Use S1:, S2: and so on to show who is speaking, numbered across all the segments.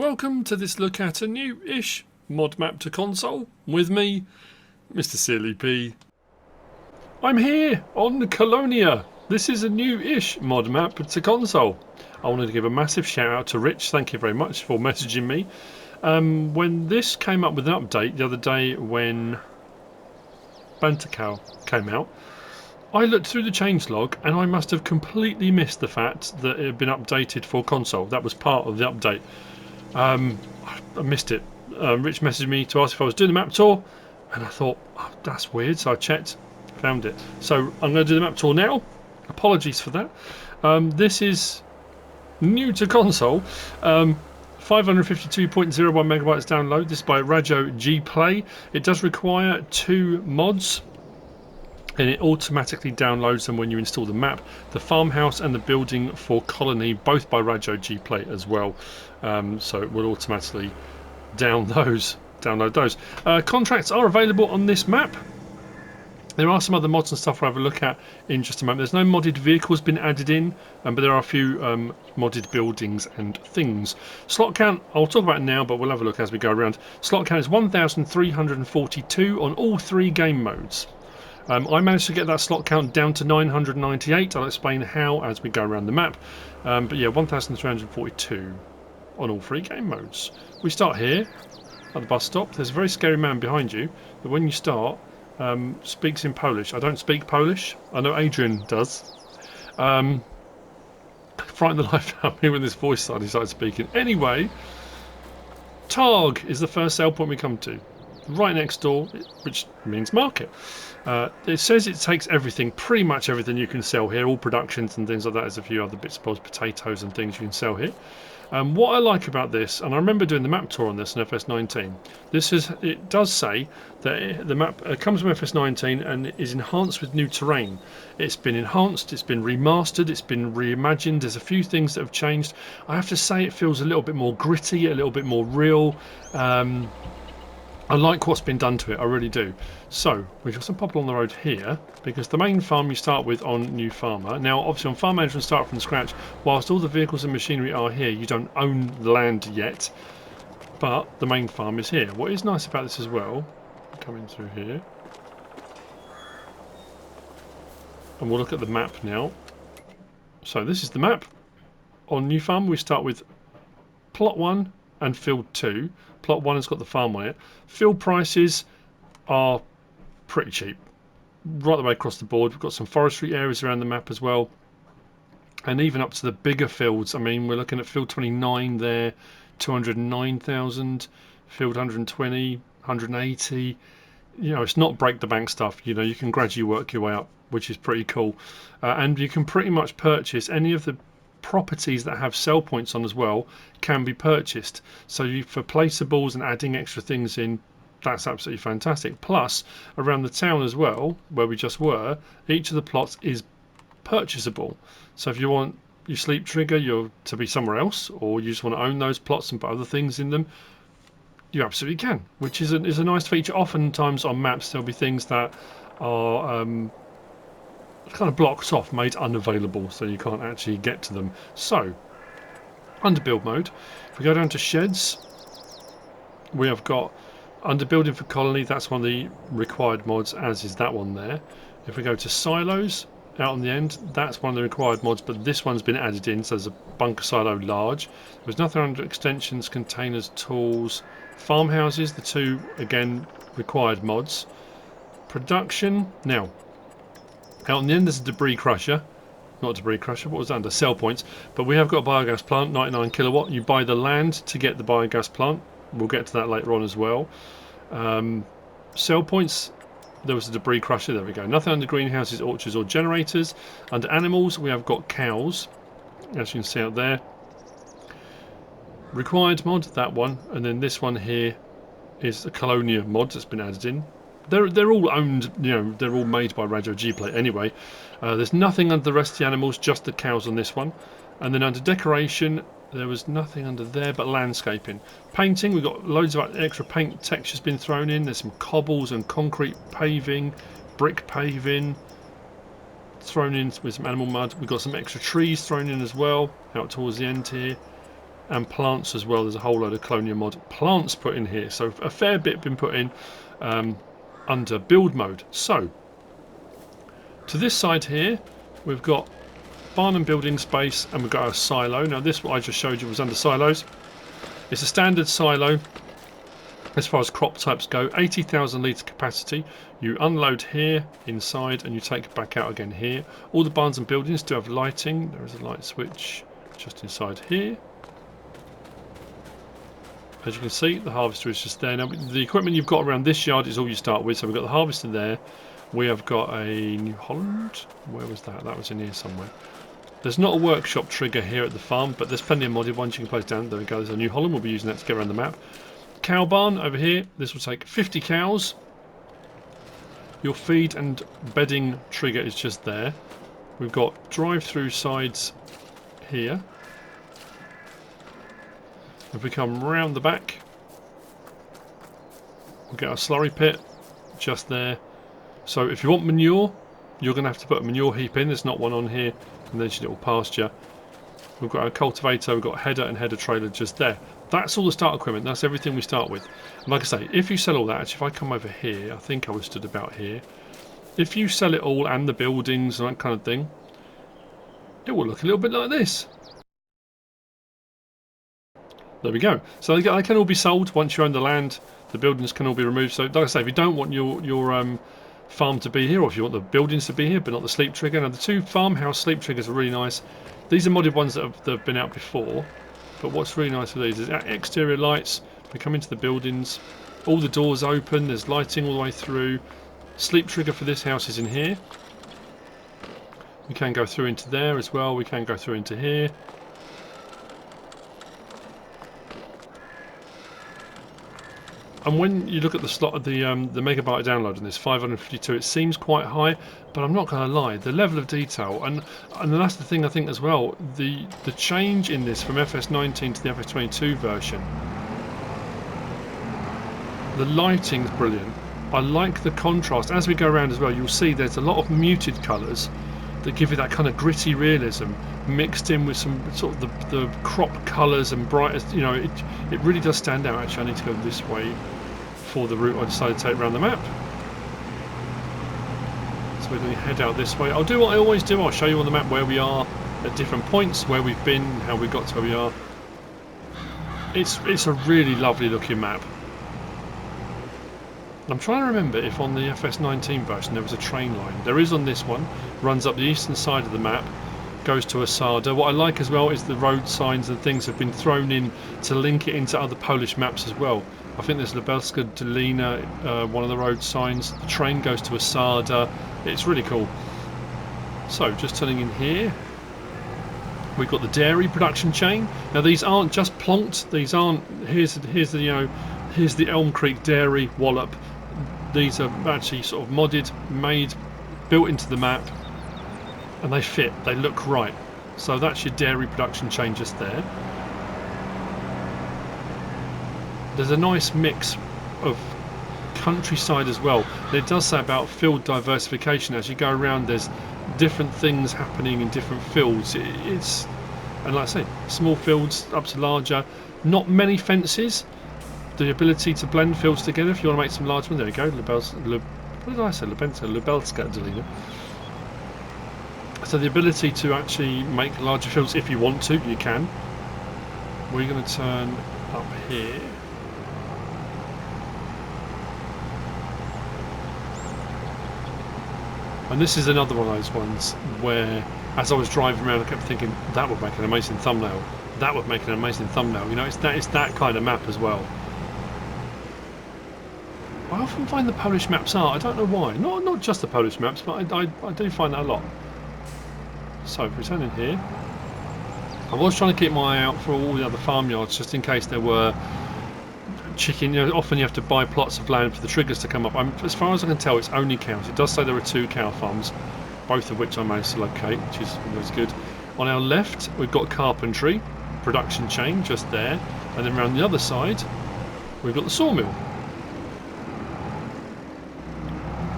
S1: Welcome to this look at a new-ish mod map to console with me, MrSealyp. I'm here on Kolonia. This is a new-ish mod map to console. I wanted to give a massive shout out to Rich, thank you very much for messaging me. When this came up with an update the other day when Bantacal came out, I looked through the changelog and I must have completely missed the fact that it had been updated for console. That was part of the update. I missed it. Rich messaged me to ask if I was doing the map tour, and I thought, oh, that's weird, so I checked, found it. So I'm going to do the map tour now. Apologies for that. This is new to console. 552.01 megabytes download. This is by Rajot GPLAY. It does require 2 mods, and it automatically downloads them when you install the map. The farmhouse and the building for Colony, both by Rajot GPLAY as well. So it will automatically download those. Contracts are available on this map. There are some other mods and stuff we'll have a look at in just a moment. There's no modded vehicles been added in, but there are a few modded buildings and things. Slot count, I'll talk about it now, but we'll have a look as we go around. Slot count is 1,342 on all 3 game modes. I managed to get that slot count down to 998. I'll explain how as we go around the map. But yeah, 1,342 on all 3 game modes. We start here at the bus stop. There's a very scary man behind you, but when you start, speaks in Polish. I don't speak Polish. I know Adrian does. Frightened the life out of me when this voice started speaking. Anyway, Targ is the first sale point we come to. Right next door, which means market. It says it takes everything, pretty much everything you can sell here, all productions and things like that. There's a few other bits, potatoes and things you can sell here. What I like about this, and I remember doing the map tour on this in FS19, it does say that the map comes from FS19 and is enhanced with new terrain. It's been enhanced, it's been remastered, it's been reimagined. There's a few things that have changed. I have to say it feels a little bit more gritty, a little bit more real. I like what's been done to it, I really do. So, we've got some people on the road here, because the main farm you start with on New Farmer. Now, obviously on Farm Management start from scratch, whilst all the vehicles and machinery are here, you don't own the land yet, but the main farm is here. What is nice about this as well, coming through here, and we'll look at the map now. So this is the map. On New Farm we start with Plot 1 and Field 2. Plot 1 has got the farm on it. Field prices are pretty cheap, right the way across the board. We've got some forestry areas around the map as well, and even up to the bigger fields. I mean, we're looking at Field 29 there, 209,000. Field 120, 180. You know, it's not break the bank stuff. You know, you can gradually work your way up, which is pretty cool. And you can pretty much purchase any of the properties that have sell points on as well can be purchased. So for placeables and adding extra things in, that's absolutely fantastic. Plus, around the town as well, where we just were, each of the plots is purchasable. So if you want your sleep trigger to be somewhere else, or you just want to own those plots and put other things in them, you absolutely can, which is a nice feature. Oftentimes on maps there'll be things that are kind of blocked off, made unavailable, so you can't actually get to them. So, under build mode, if we go down to sheds, we have got under building for Colony, that's one of the required mods, as is that one there. If we go to silos, out on the end, that's one of the required mods, but this one's been added in, so there's a bunker silo large. There's nothing under extensions, containers, tools, farmhouses, the 2, again, required mods. Production, now, out on the end there's a debris crusher. Not a debris crusher, what was that under? Sell points. But we have got a biogas plant, 99 kilowatt. You buy the land to get the biogas plant. We'll get to that later on as well. Sell points, there was a debris crusher, there we go. Nothing under greenhouses, orchards or generators. Under animals we have got cows, as you can see out there. Required mod, that one. And then this one here is the Kolonia mod that's been added in. They're all owned, you know, they're all made by Rajot GPLAY anyway. There's nothing under the rest of the animals, just the cows on this one. And then under decoration, there was nothing under there but landscaping. Painting, we've got loads of extra paint textures been thrown in. There's some cobbles and concrete paving, brick paving thrown in with some animal mud. We've got some extra trees thrown in as well, out towards the end here. and plants as well. There's a whole load of Kolonia mod plants put in here, so a fair bit been put in under build mode. So to this side here we've got barn and building space, and we've got our silo. Now this, what I just showed you, was under silos. It's a standard silo as far as crop types go, 80,000 litre capacity. You unload here inside and you take it back out again here. All the barns and buildings do have lighting. There is a light switch just inside here. As you can see, the harvester is just there. Now the equipment you've got around this yard is all you start with. So we've got the harvester there. We have got a New Holland. Where was that? That was in here somewhere. There's not a workshop trigger here at the farm, but there's plenty of modded ones you can place down. There we go. There's a New Holland. We'll be using that to get around the map. Cow barn over here. This will take 50 cows. Your feed and bedding trigger is just there. We've got drive-through sides here. If we come round the back, we'll get our slurry pit just there. So if you want manure, you're going to have to put a manure heap in. There's not one on here. And there's your little pasture. We've got our cultivator, we've got header and header trailer just there. That's all the start equipment. That's everything we start with. And like I say, if you sell all that, actually if I come over here, I think I was stood about here. If you sell it all and the buildings and that kind of thing, it will look a little bit like this. There we go. So they can all be sold once you own the land. The buildings can all be removed. So like I say, if you don't want your farm to be here, or if you want the buildings to be here but not the sleep trigger. Now the two farmhouse sleep triggers are really nice. These are modded ones that have been out before, but what's really nice with these is exterior lights. We come into the buildings, all the doors open, there's lighting all the way through. Sleep trigger for this house is in here. We can go through into there as well, we can go through into here. And when you look at the slot of the megabyte download on this 552, it seems quite high, but I'm not going to lie, the level of detail, and that's the thing I think as well, the change in this from FS19 to the FS22 version, the lighting's brilliant. I like the contrast. As we go around as well, you'll see there's a lot of muted colours that give you that kind of gritty realism mixed in with some sort of the crop colours and brightest, you know, it really does stand out. Actually, I need to go this way for the route I decided to take around the map. So we're going to head out this way. I'll do what I always do. I'll show you on the map where we are at different points, where we've been, how we got to where we are. It's a really lovely looking map. I'm trying to remember if on the FS19 version there was a train line. There is on this one. Runs up the eastern side of the map, goes to Asada. What I like as well is the road signs and things have been thrown in to link it into other Polish maps as well. I think there's Lubelska Dolina, one of the road signs. The train goes to Asada. It's really cool. So just turning in here, we've got the dairy production chain. Now these aren't just plonked. These aren't. Here's the Elm Creek Dairy Wallop. These are actually sort of modded, made, built into the map, and they fit, they look right. So that's your dairy production chain just there. There's a nice mix of countryside as well. And it does say about field diversification. As you go around, there's different things happening in different fields. And like I say, small fields up to larger, not many fences. The ability to blend fields together if you want to make some large ones. There we go. What did I say? Lubelska Dolina. So the ability to actually make larger fields if you want to, you can. We're going to turn up here. And this is another one of those ones where, as I was driving around, I kept thinking that would make an amazing thumbnail. That would make an amazing thumbnail. You know, it's that kind of map as well. I often find the Polish maps are, I don't know why, not just the Polish maps, but I do find that a lot. So if we turn in here, I was trying to keep my eye out for all the other farmyards just in case there were chicken. You know, often you have to buy plots of land for the triggers to come up. As far as I can tell, it's only cows. It does say there are 2 cow farms, both of which I managed to locate, which is always good. On our left, we've got carpentry, production chain just there, and then around the other side, we've got the sawmill.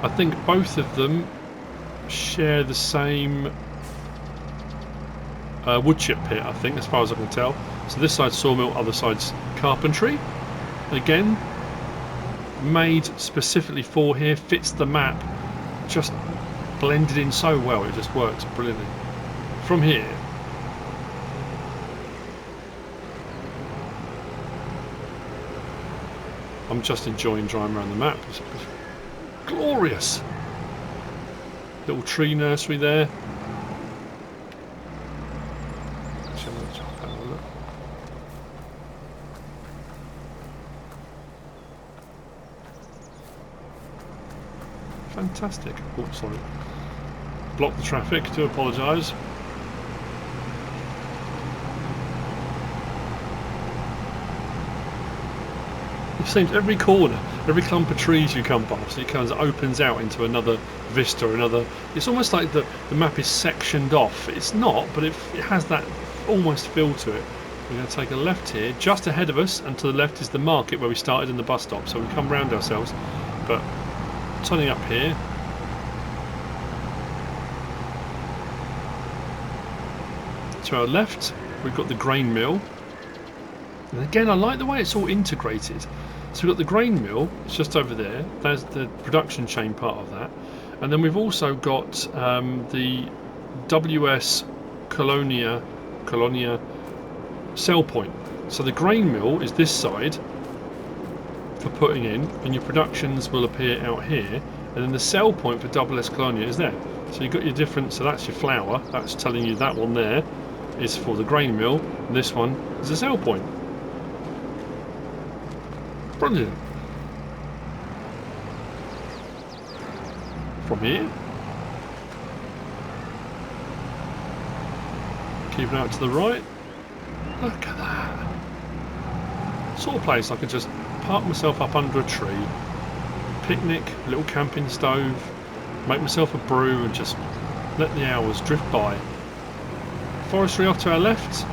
S1: I think both of them share the same wood chip pit, I think, as far as I can tell. So this side's sawmill, other side's carpentry. Again, made specifically for here, fits the map, just blended in so well, it just works brilliantly. From here, I'm just enjoying driving around the map. It's glorious. Little tree nursery there. Fantastic. Oh, sorry. Block the traffic, do apologise. It seems every corner, every clump of trees you come past, it kind of opens out into another vista, another... It's almost like the map is sectioned off. It's not, but it has that almost feel to it. We're going to take a left here. Just ahead of us, and to the left is the market where we started in the bus stop. So we come round ourselves, but turning up here. To our left, we've got the grain mill. And again, I like the way it's all integrated. So we've got the grain mill, it's just over there. There's the production chain part of that. And then we've also got the WS Kolonia sell point. So the grain mill is this side for putting in, and your productions will appear out here. And then the sell point for WS Kolonia is there. So you've got your different, so that's your flour. That's telling you that one there is for the grain mill. And this one is a sell point. Brilliant. From here, keeping out to the right. Look at that. Sort of place I could just park myself up under a tree, picnic, a little camping stove, make myself a brew and just let the hours drift by. Forestry off to our left.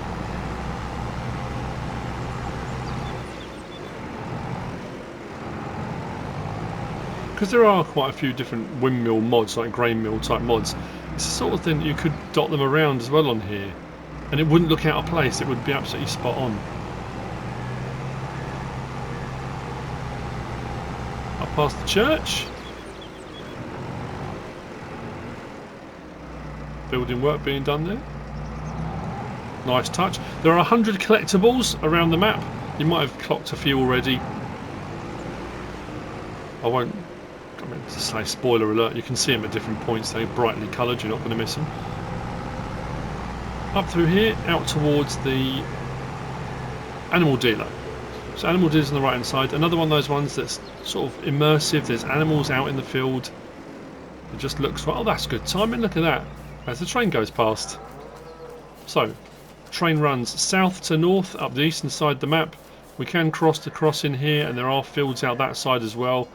S1: Because there are quite a few different windmill mods, like grain mill type mods, it's the sort of thing that you could dot them around as well on here, and it wouldn't look out of place. It would be absolutely spot on. Up past the church. Building work being done there. Nice touch. There are 100 collectibles around the map. You might have clocked a few already. I won't. I mean, to say spoiler alert, you can see them at different points. They're brightly coloured, you're not going to miss them. Up through here, out towards the animal dealer. So animal dealer's on the right hand side. Another one of those ones that's sort of immersive. There's animals out in the field. It just looks, well, that's good timing, look at that. As the train goes past. So, train runs south to north up the eastern side of the map. We can cross the crossing here, and there are fields out that side as well.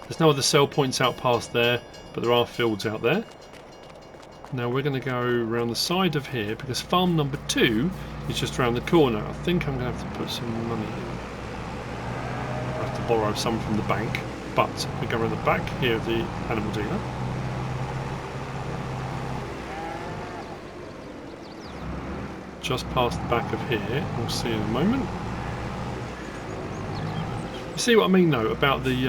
S1: There's no other sell points out past there, but there are fields out there. Now we're going to go around the side of here because farm number 2 is just around the corner. I think I'm going to have to put some money in. I have to borrow some from the bank, but we go around the back here of the animal dealer. Just past the back of here, we'll see in a moment. You see what I mean though about the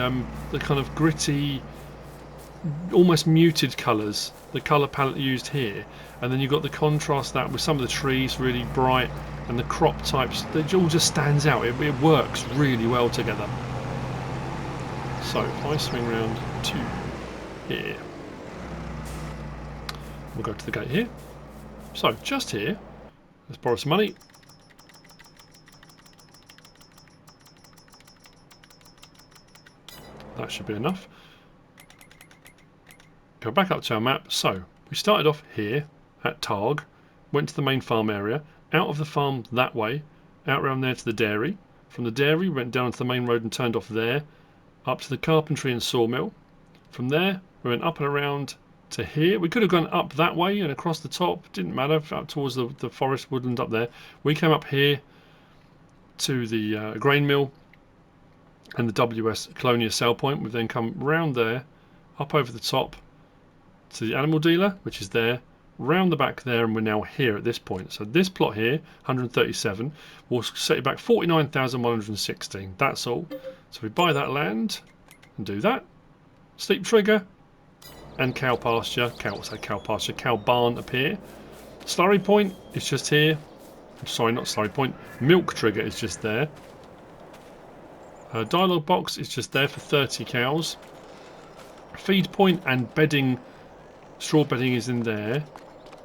S1: kind of gritty, almost muted colours, the colour palette used here, and then you've got the contrast that with some of the trees really bright and the crop types, it all just stands out. It works really well together. So if I swing round to here, we'll go to the gate here. So just here, let's borrow some money. That should be enough. Go back up to our map. So we started off here at Targ, went to the main farm area, out of the farm that way, out around there to the dairy. From the dairy went down to the main road and turned off there, up to the carpentry and sawmill. From there we went up and around to here. We could have gone up that way and across the top, didn't matter, up towards the forest woodland up there. We came up here to the grain mill and the WS Kolonia sell point. We've then come round there, up over the top to the animal dealer, which is there, round the back there, and we're now here at this point. So this plot here, 137, will set you back 49,116. That's all. So we buy that land and do that. Sleep trigger and cow pasture, cow barn appear. Slurry point is just here. Sorry, not slurry point. Milk trigger is just there. Dialogue box is just there for 30 cows. Feed point and bedding, straw bedding is in there.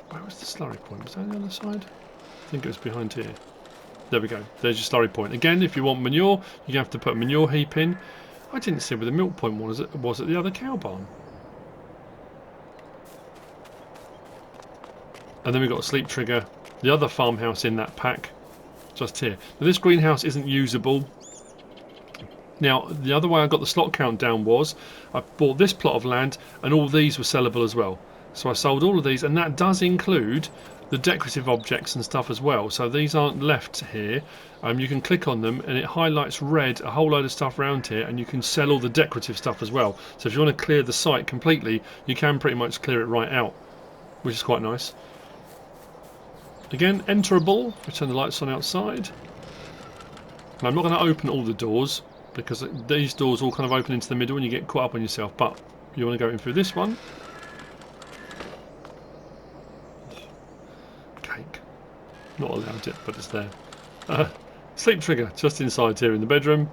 S1: Where was the slurry point? Was that on the other side? I think it was behind here. There we go. There's your slurry point. Again, if you want manure, you have to put a manure heap in. I didn't see where the milk point was. Was it the other cow barn? And then we've got a sleep trigger. The other farmhouse in that pack, just here. Now this greenhouse isn't usable. Now, the other way I got the slot count down was I bought this plot of land and all these were sellable as well. So I sold all of these, and that does include the decorative objects and stuff as well. So these aren't left here. You can click on them and it highlights red a whole load of stuff around here, and you can sell all the decorative stuff as well. So if you want to clear the site completely, you can pretty much clear it right out, which is quite nice. Again, enterable. We turn the lights on outside. Now, I'm not going to open all the doors, because these doors all kind of open into the middle and you get caught up on yourself, but you want to go in through this one. Cake. Not allowed it, but it's there. Sleep trigger just inside here in the bedroom.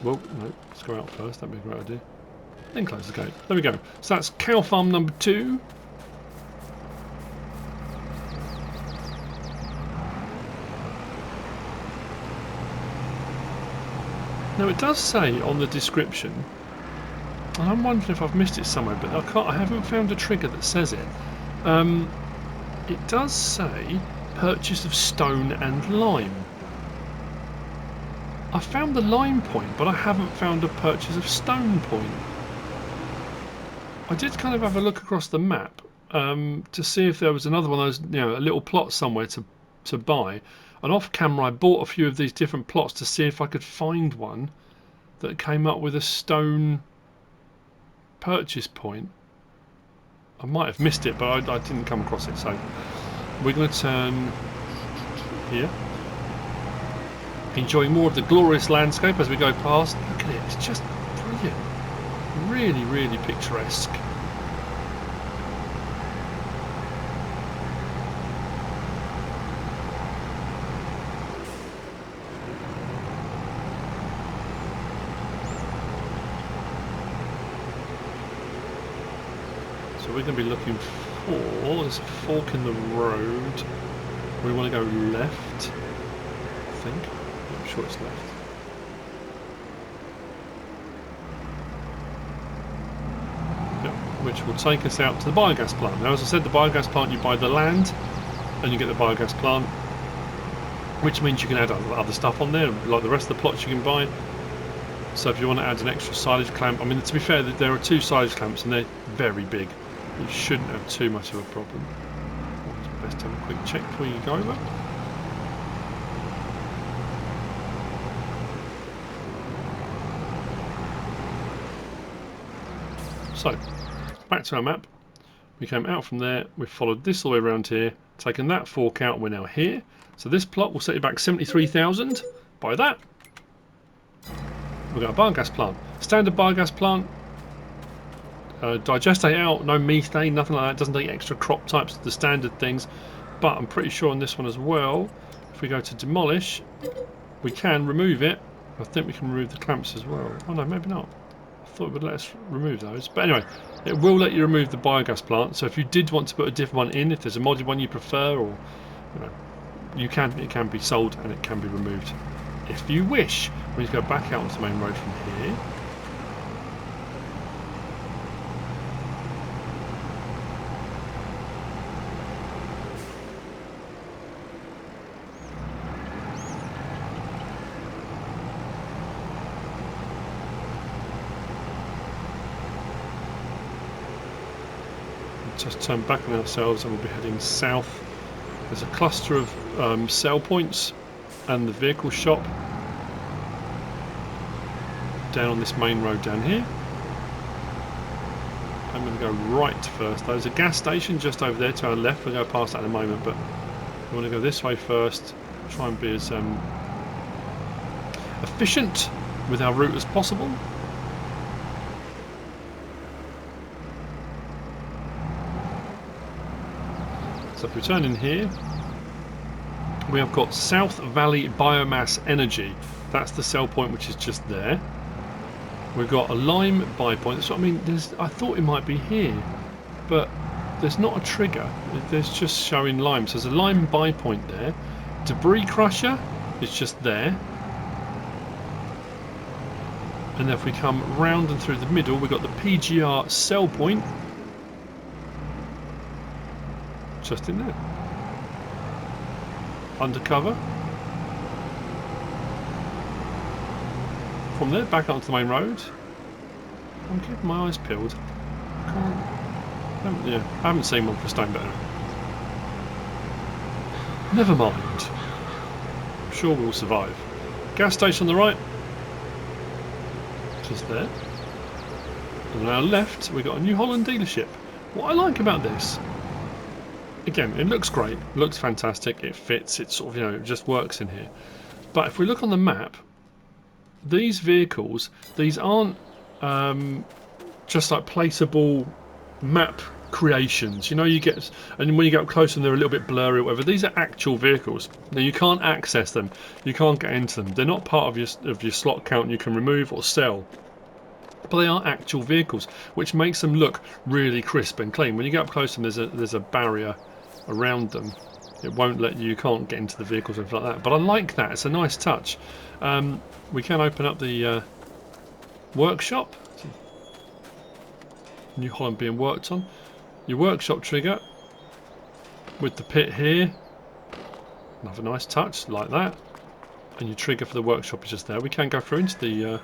S1: Well, no, let's go out first, that'd be a great idea. Then close the gate. There we go. So that's cow farm number 2. Now it does say on the description, and I'm wondering if I've missed it somewhere, but I haven't found a trigger that says it. It does say purchase of stone and lime. I found the lime point, but I haven't found a purchase of stone point. I did kind of have a look across the map to see if there was another one of those, you know, a little plot somewhere to buy. And off camera I bought a few of these different plots to see if I could find one that came up with a stone purchase point. I might have missed it, but I didn't come across it. So we're going to turn here, enjoying more of the glorious landscape as we go past. Look at it, it's just brilliant. Really, really picturesque. So we're going to be looking for, there's a fork in the road. We want to go left, I think. I'm sure it's left. Yep, which will take us out to the biogas plant. Now, as I said, the biogas plant, you buy the land and you get the biogas plant, which means you can add other stuff on there, like the rest of the plots you can buy. So if you want to add an extra silage clamp, I mean, to be fair, there are 2 silage clamps and they're very big. You shouldn't have too much of a problem. It's best to have a quick check before you go over. So, back to our map. We came out from there, we've followed this all the way around here, taken that fork out, we're now here. So this plot will set you back 73,000. Buy that. We've got a biogas plant. Standard biogas plant. Digestate out, no methane, nothing like that. Doesn't take extra crop types, the standard things. But I'm pretty sure on this one as well, if we go to demolish, we can remove it. I think we can remove the clamps as well. Oh no, maybe not. I thought it would let us remove those. But anyway, it will let you remove the biogas plant. So if you did want to put a different one in, if there's a modded one you prefer, or you know, you can. It can be sold and it can be removed if you wish. We need to go back out onto the main road from here. Just turn back on ourselves and we'll be heading south. There's a cluster of sell points and the vehicle shop down on this main road down here. I'm going to go right first. There's a gas station just over there to our left. We'll go past that in a moment, but we want to go this way first. Try and be as efficient with our route as possible. So if we turn in here, we have got South Valley Biomass Energy. That's the sell point, which is just there. We've got a lime buy point. So I mean, I thought it might be here, but there's not a trigger. There's just showing lime. So there's a lime buy point there. Debris crusher is just there. And then if we come round and through the middle, we've got the PGR sell point just in there. Undercover. From there, back onto the main road. I'm keeping my eyes peeled. I haven't seen one for Stone Better. Never mind. I'm sure we'll survive. Gas station on the right. Just there. And on our left, we've got a New Holland dealership. What I like about this, again, it looks great, looks fantastic, it fits, it sort of, it just works in here. But if we look on the map, these vehicles, these aren't just like placeable map creations. You get, and when you get up close and they're a little bit blurry or whatever, these are actual vehicles. Now you can't access them, you can't get into them. They're not part of your slot count you can remove or sell. But they are actual vehicles, which makes them look really crisp and clean. When you get up close and there's a barrier around them, it won't let you, can't get into the vehicles and stuff like that. But I like that, it's a nice touch. We can open up the workshop. New Holland being worked on. Your workshop trigger with the pit here. Another nice touch like that. And your trigger for the workshop is just there. We can go through into the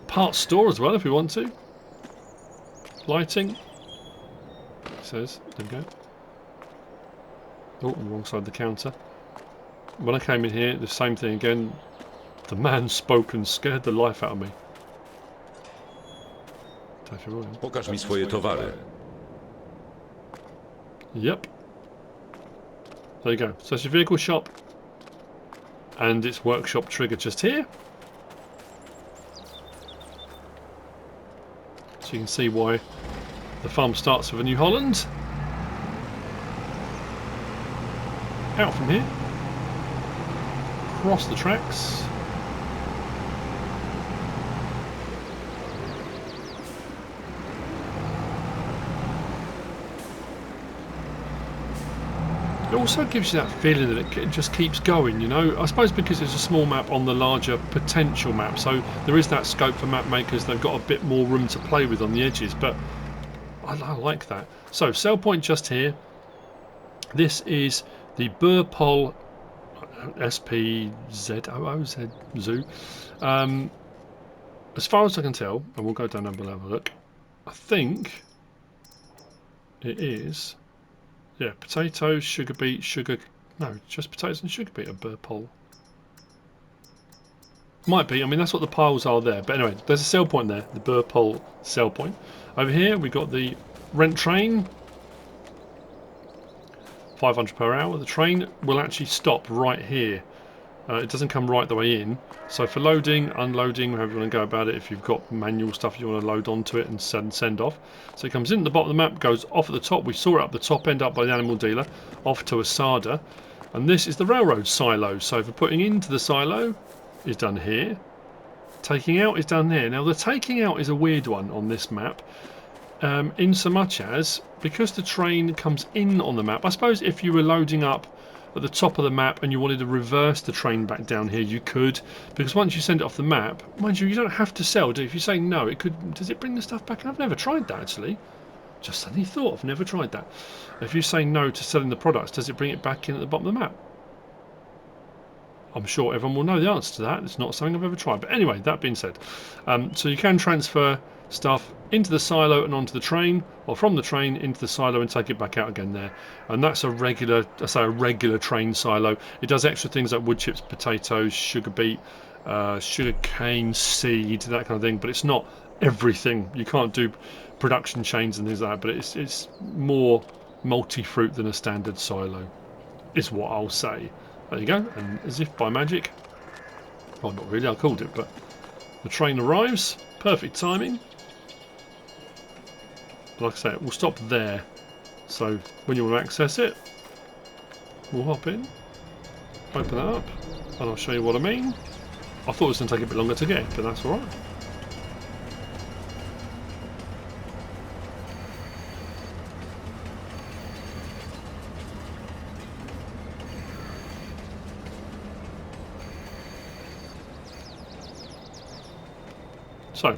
S1: parts store as well if we want to. Lighting. It says, there we go. Oh, on the wrong side of the counter. When I came in here, the same thing again. The man spoke and scared the life out of me.
S2: Pokaż mi swoje towary.
S1: Yep. There you go. So it's your vehicle shop. And its workshop trigger just here. So you can see why the farm starts with a New Holland. Out from here. Across the tracks. It also gives you that feeling that it just keeps going, I suppose because it's a small map on the larger potential map, so there is that scope for map makers. They've got a bit more room to play with on the edges, but I like that. So, sell point just here. This is the Gportal SPZOOZ Zoo. As far as I can tell, and we'll go down and we'll have a look, I think it is... yeah, potatoes, sugar beet, just potatoes and sugar beet, a Gportal. Might be, I mean that's what the piles are there, but anyway, there's a sell point there, the Gportal sell point. Over here we've got the rent train, 500 per hour. The train will actually stop right here. It doesn't come right the way in, so for loading, unloading, however you want to go about it, if you've got manual stuff you want to load onto it and send off. So it comes in at the bottom of the map, goes off at the top. We saw it up the top end, up by the animal dealer, off to Asada. And this is the railroad silo. So for putting into the silo is done here. Taking out is done here. Now the taking out is a weird one on this map, in so much as, because the train comes in on the map, I suppose if you were loading up at the top of the map and you wanted to reverse the train back down here, you could, because once you send it off the map, mind you, you don't have to sell. If you say no, it could. Does it bring the stuff back? I've never tried that actually. Just suddenly thought, I've never tried that. If you say no to selling the products, does it bring it back in at the bottom of the map? I'm sure everyone will know the answer to that. It's not something I've ever tried. But anyway, that being said, so you can transfer stuff into the silo and onto the train, or from the train into the silo and take it back out again there. And that's a regular, I say a regular train silo. It does extra things like wood chips, potatoes, sugar beet, sugar cane seed, that kind of thing. But it's not everything. You can't do production chains and things like that, but it's more multi-fruit than a standard silo, is what I'll say. There you go, and as if by magic, well, not really, I called it, but the train arrives, perfect timing. Like I say, we'll stop there, so when you want to access it, we'll hop in, open that up, and I'll show you what I mean. I thought it was going to take a bit longer to get, but that's alright. So,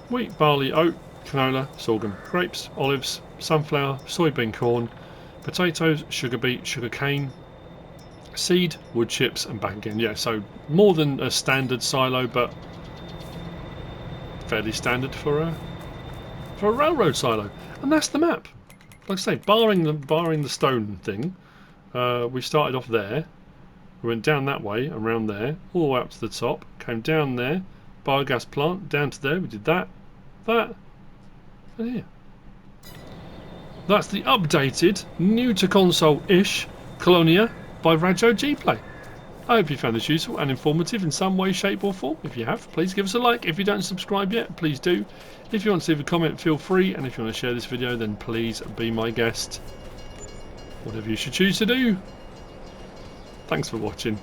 S1: wheat, barley, oat, canola, sorghum, grapes, olives, sunflower, soybean, corn, potatoes, sugar beet, sugar cane, seed, wood chips, and back again. Yeah, so more than a standard silo, but fairly standard for a railroad silo. And that's the map. Like I say, barring the stone thing, we started off there. We went down that way, around there, all the way up to the top. Came down there, biogas plant, down to there. We did that, and here. That's the updated, new to console-ish Kolonia by Rajot GPLAY. I hope you found this useful and informative in some way, shape or form. If you have, please give us a like. If you don't subscribe yet, please do. If you want to leave a comment, feel free. And if you want to share this video, then please be my guest. Whatever you should choose to do. Thanks for watching.